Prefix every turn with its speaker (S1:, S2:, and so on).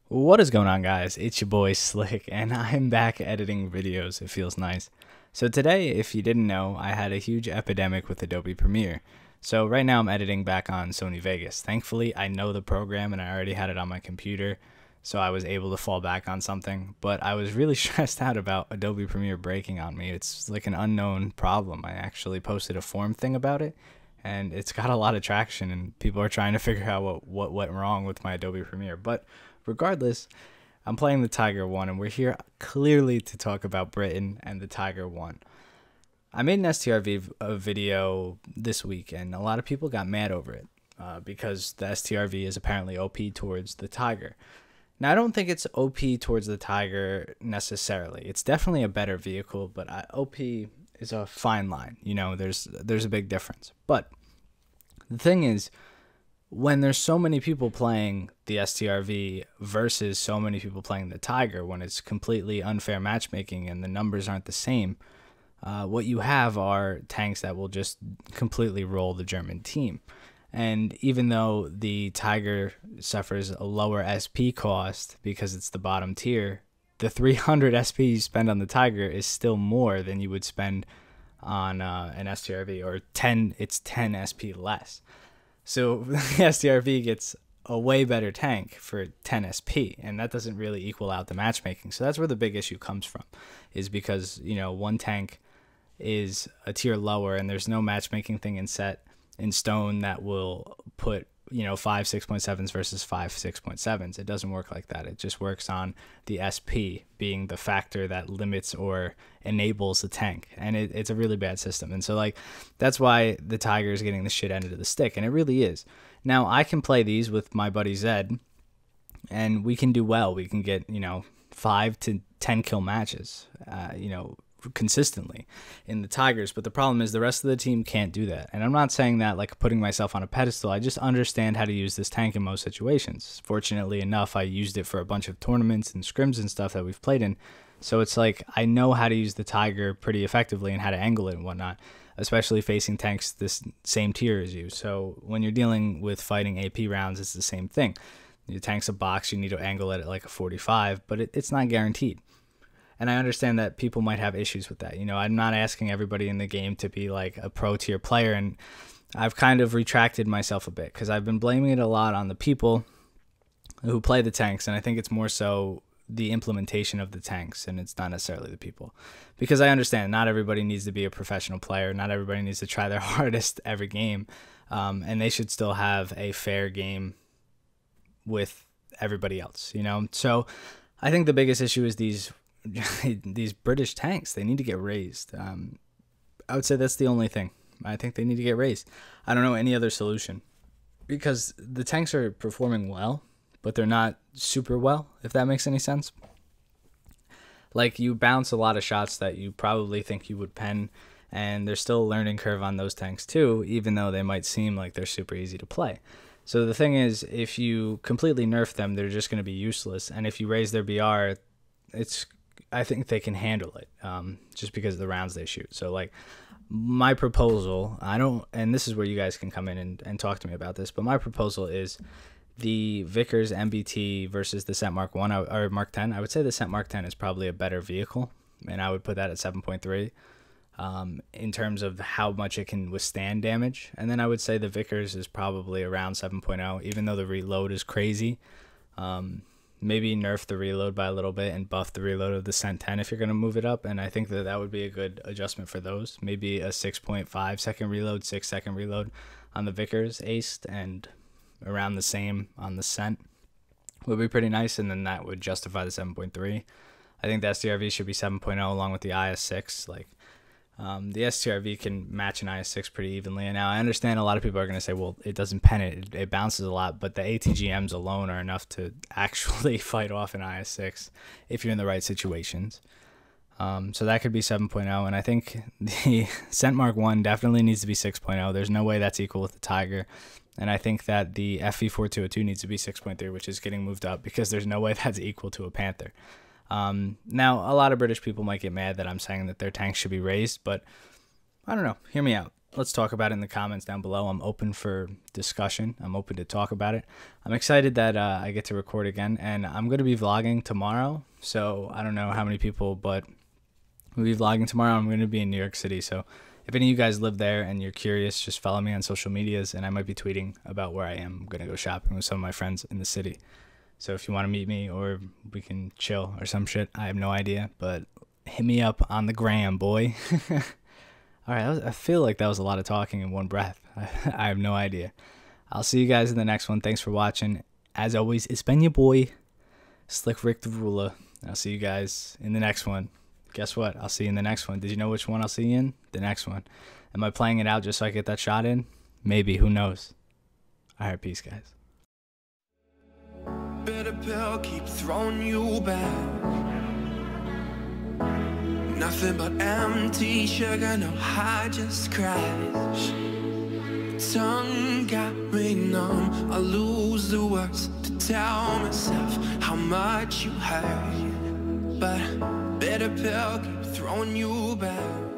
S1: What is going on, guys? It's your boy Slick, and I'm back editing videos. It feels nice. So today, if you didn't know, I had a huge epidemic with Adobe Premiere. So right now I'm editing back on Sony Vegas. Thankfully, I know the program and I already had it on my computer, so I was able to fall back on something. But I was really stressed out about Adobe Premiere breaking on me. It's like an unknown problem. I actually posted a forum thing about it, and it's got a lot of traction, and people are trying to figure out what went wrong with my Adobe Premiere. But regardless, I'm playing the Tiger 1, and we're here clearly to talk about Britain and the Tiger 1. I made an STRV video this week, and a lot of people got mad over it because the STRV is apparently OP towards the Tiger. Now, I don't think it's OP towards the Tiger necessarily. It's definitely a better vehicle, but OP is a fine line. You know, there's a big difference. But the thing is, when there's so many people playing the STRV versus so many people playing the Tiger, when it's completely unfair matchmaking and the numbers aren't the same, what you have are tanks that will just completely roll the German team. And even though the Tiger suffers a lower SP cost because it's the bottom tier, the 300 SP you spend on the Tiger is still more than you would spend on an STRV, or it's 10 SP less. So the STRV gets a way better tank for 10 SP, and that doesn't really equal out the matchmaking. So that's where the big issue comes from, is because, you know, one tank is a tier lower and there's no matchmaking thing in stone that will put, you know, 5 6.7s versus 5 6.7s. It doesn't work like that. It just works on the SP being the factor that limits or enables the tank, and it's a really bad system. And so, like, that's why the Tiger is getting the shit end of the stick, and it really is. Now, I can play these with my buddy Zed, and we can do well. We can get, you know, 5 to 10 kill matches, you know, consistently in the Tigers. But the problem is the rest of the team can't do that. And I'm not saying that like putting myself on a pedestal. I just understand how to use this tank in most situations. Fortunately enough, I used it for a bunch of tournaments and scrims and stuff that we've played in. So it's like I know how to use the Tiger pretty effectively and how to angle it and whatnot, especially facing tanks this same tier as you. So when you're dealing with fighting AP rounds, it's the same thing. Your tank's a box, you need to angle it at like a 45, but it's not guaranteed. And I understand that people might have issues with that. You know, I'm not asking everybody in the game to be like a pro tier player, and I've kind of retracted myself a bit because I've been blaming it a lot on the people who play the tanks, and I think it's more so the implementation of the tanks, and it's not necessarily the people. Because I understand not everybody needs to be a professional player, not everybody needs to try their hardest every game, and they should still have a fair game with everybody else, you know? So I think the biggest issue is these British tanks. They need to get raised. I would say that's the only thing. I think they need to get raised. I don't know any other solution, because the tanks are performing well, but they're not super well, if that makes any sense. Like, you bounce a lot of shots that you probably think you would pen, and there's still a learning curve on those tanks too, even though they might seem like they're super easy to play. So the thing is, if you completely nerf them, they're just going to be useless. And if you raise their BR, I think they can handle it, just because of the rounds they shoot. So, like, my proposal, and this is where you guys can come in and talk to me about this, but my proposal is the Vickers MBT versus the Cent Mark 1, or Mark 10. I would say the Cent Mark 10 is probably a better vehicle, and I would put that at 7.3 in terms of how much it can withstand damage. And then I would say the Vickers is probably around 7.0, even though the reload is crazy. Maybe nerf the reload by a little bit and buff the reload of the Cent 10 if you're going to move it up, and I think that would be a good adjustment for those. Maybe a 6.5 second reload, 6 second reload on the Vickers aced, and around the same on the Cent would be pretty nice, and then that would justify the 7.3. I think the STRV should be 7.0 along with the IS6. Like, the STRV can match an IS6 pretty evenly. And now I understand a lot of people are going to say, well, it doesn't pen it bounces a lot, but the ATGMs alone are enough to actually fight off an IS6 if you're in the right situations. So that could be 7.0, and I think the Cent Mark 1 definitely needs to be 6.0. There's no way that's equal with the Tiger. And I think that the FV4202 needs to be 6.3, which is getting moved up, because there's no way that's equal to a Panther. Now, a lot of British people might get mad that I'm saying that their tanks should be raised, but I don't know. Hear me out. Let's talk about it in the comments down below. I'm open for discussion. I'm open to talk about it. I'm excited that I get to record again, and I'm going to be vlogging tomorrow. So I don't know how many people, but we'll be vlogging tomorrow. I'm going to be in New York City. So if any of you guys live there and you're curious, just follow me on social medias, and I might be tweeting about where I am. I'm going to go shopping with some of my friends in the city. So if you want to meet me or we can chill or some shit, I have no idea, but hit me up on the gram, boy. All right, I feel like that was a lot of talking in one breath. I have no idea. I'll see you guys in the next one. Thanks for watching. As always, it's been your boy, Slick Rick the Ruler. I'll see you guys in the next one. Guess what? I'll see you in the next one. Did you know which one I'll see you in? The next one. Am I playing it out just so I get that shot in? Maybe. Who knows? All right, peace, guys.
S2: Bitter pill keep throwing you back. Nothing but empty sugar, no high, just crash. Tongue got me numb, I lose the words to tell myself how much you hurt. But bitter pill keep throwing you back.